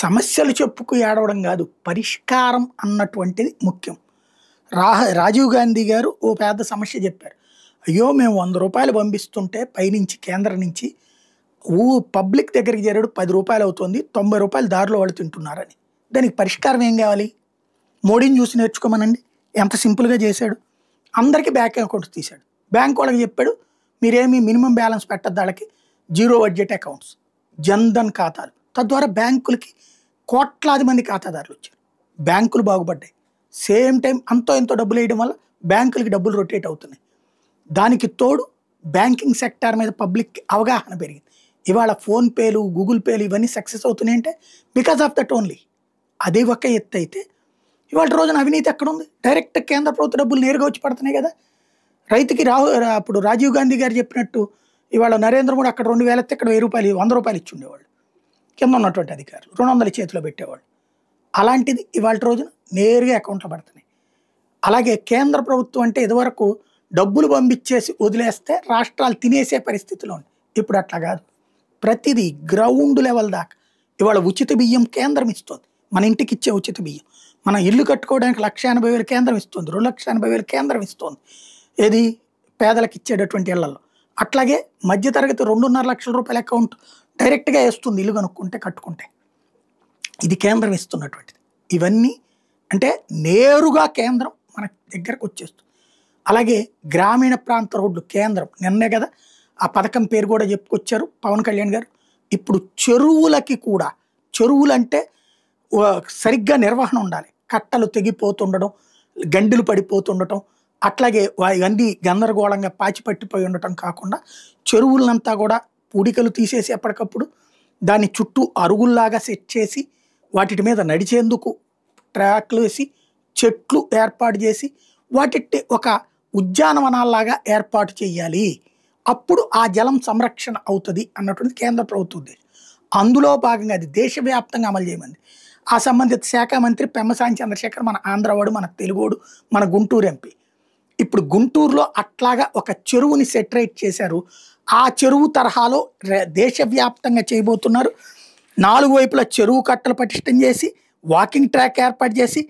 సమస్యలు చెప్పుకు ఏడవడం కాదు, పరిష్కారం అన్నటువంటిది ముఖ్యం. రా రాజీవ్ గాంధీ గారు ఓ పెద్ద సమస్య చెప్పారు. అయ్యో! మేము ₹100 పంపిస్తుంటే పైనుంచి కేంద్రం నుంచి పబ్లిక్ దగ్గరికి చేరాడు ₹10 అవుతుంది. ₹90 దారిలో వాళ్ళు తింటున్నారని. దానికి పరిష్కారం ఏం కావాలి? మోడీని చూసి నేర్చుకోమనండి. ఎంత సింపుల్‌గా చేశాడు. అందరికీ బ్యాంక్ అకౌంట్స్ తీశాడు. బ్యాంక్ వాళ్ళకి చెప్పాడు, మీరేమి మినిమమ్ బ్యాలెన్స్ పెట్టద్దు ఆళ్ళకి. జీరో బడ్జెట్ అకౌంట్స్, జన్‌ధన్ ఖాతాలు. తద్వారా బ్యాంకులకి కోట్లాది మంది ఖాతాదారులు వచ్చారు. బ్యాంకులు బాగుపడ్డాయి. సేమ్ టైం అంతో ఎంతో డబ్బులు వేయడం వల్ల బ్యాంకులకి డబ్బులు రొటేట్ అవుతున్నాయి. దానికి తోడు బ్యాంకింగ్ సెక్టార్ మీద పబ్లిక్ అవగాహన పెరిగింది. ఇవాళ ఫోన్‌పేలు, గూగుల్ పేలు ఇవన్నీ సక్సెస్ అవుతున్నాయంటే బికాస్ ఆఫ్ దట్ ఓన్లీ. అదే ఒక ఎత్తు అయితే ఇవాళ రోజున అవినీతి ఎక్కడుంది? డైరెక్ట్ కేంద్ర ప్రభుత్వ డబ్బులు నేరుగా వచ్చి పడుతున్నాయి కదా. రైతుకి అప్పుడు రాజీవ్ గాంధీ గారు చెప్పినట్టు ఇవాళ నరేంద్ర మోడీ అక్కడ 2000 ఎత్తే ఇక్కడ ₹1000 ₹100 ఇచ్చి ఉండేవాళ్ళు. కింద ఉన్నటువంటి అధికారులు 200 చేతిలో పెట్టేవాళ్ళు. అలాంటిది ఇవాళ రోజున నేరుగా అకౌంట్లో పడుతున్నాయి. అలాగే కేంద్ర ప్రభుత్వం అంటే ఇదివరకు డబ్బులు పంపించేసి వదిలేస్తే రాష్ట్రాలు తినేసే పరిస్థితిలో ఉంది. ఇప్పుడు అట్లా కాదు. ప్రతిదీ గ్రౌండ్ లెవెల్ దాకా ఇవాళ ఉచిత బియ్యం కేంద్రం ఇస్తుంది. మన ఇంటికి ఇచ్చే ఉచిత బియ్యం. మనం ఇల్లు కట్టుకోవడానికి ₹1,80,000 కేంద్రం ఇస్తుంది. ₹2,80,000 కేంద్రం ఇస్తుంది. ఏది పేదలకు ఇచ్చేటటువంటి ఇళ్లలో. అట్లాగే మధ్యతరగతి ₹2.5 లక్షల అకౌంట్ డైరెక్ట్గా వేస్తుంది ఇల్లు కనుక్కుంటే కట్టుకుంటే. ఇది కేంద్రం ఇస్తున్నటువంటిది. ఇవన్నీ అంటే నేరుగా కేంద్రం మన దగ్గరకు వచ్చేస్తుంది. అలాగే గ్రామీణ ప్రాంత రోడ్లు కేంద్రం నిన్నే కదా ఆ పథకం పేరు కూడా చెప్పుకొచ్చారు పవన్ కళ్యాణ్ గారు. ఇప్పుడు చెరువులకి కూడా, చెరువులు అంటే సరిగ్గా నిర్వహణ ఉండాలి. కట్టలు తెగిపోతుండడం, గండిలు పడిపోతుండటం, అట్లాగే ఇవన్నీ గందరగోళంగా పాచిపట్టిపోయి ఉండటం కాకుండా చెరువులంతా కూడా పూడికలు తీసేసి ఎప్పటికప్పుడు దాన్ని చుట్టూ అరుగుల్లాగా సెట్ చేసి వాటి మీద నడిచేందుకు ట్రాక్లు వేసి చెట్లు ఏర్పాటు చేసి వాటి ఒక ఉద్యానవనాల్లాగా ఏర్పాటు చేయాలి. అప్పుడు ఆ జలం సంరక్షణ అవుతుంది అన్నటువంటి కేంద్ర ప్రభుత్వ ఉద్దేశం. అందులో భాగంగా అది దేశవ్యాప్తంగా అమలు చేయమంది. ఆ సంబంధిత శాఖ మంత్రి పెమ్మసాని చంద్రశేఖర్ మన ఆంధ్రవాడు, మన తెలుగోడు, మన గుంటూరు ఎంపీ. ఇప్పుడు గుంటూరులో అట్లాగా ఒక చెరువుని సెటరేట్ చేశారు. ఆ చెరువు తరహాలో దేశవ్యాప్తంగా చేయబోతున్నారు. 4 వైపులా చెరువు కట్టలు పటిష్టం చేసి, వాకింగ్ ట్రాక్ ఏర్పాటు చేసి,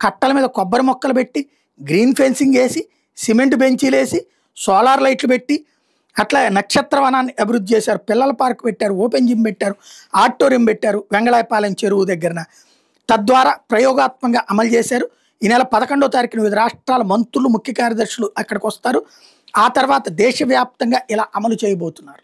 కట్టల మీద కొబ్బరి మొక్కలు పెట్టి, గ్రీన్ ఫెన్సింగ్ వేసి, సిమెంట్ బెంచీలు వేసి, సోలార్ లైట్లు పెట్టి, అట్లా నక్షత్ర వనాన్ని అభివృద్ధి చేశారు. పిల్లల పార్క్ పెట్టారు, ఓపెన్ జిమ్ పెట్టారు, ఆడిటోరియం పెట్టారు వెంగళాయపాలెం చెరువు దగ్గరన. తద్వారా ప్రయోగాత్మకంగా అమలు చేశారు. ఈ నెల 11వ తారీఖున వివిధ రాష్ట్రాల మంత్రులు, ముఖ్య కార్యదర్శులు అక్కడికి వస్తారు. ఆ తర్వాత దేశవ్యాప్తంగా ఇలా అమలు చేయబోతున్నారు.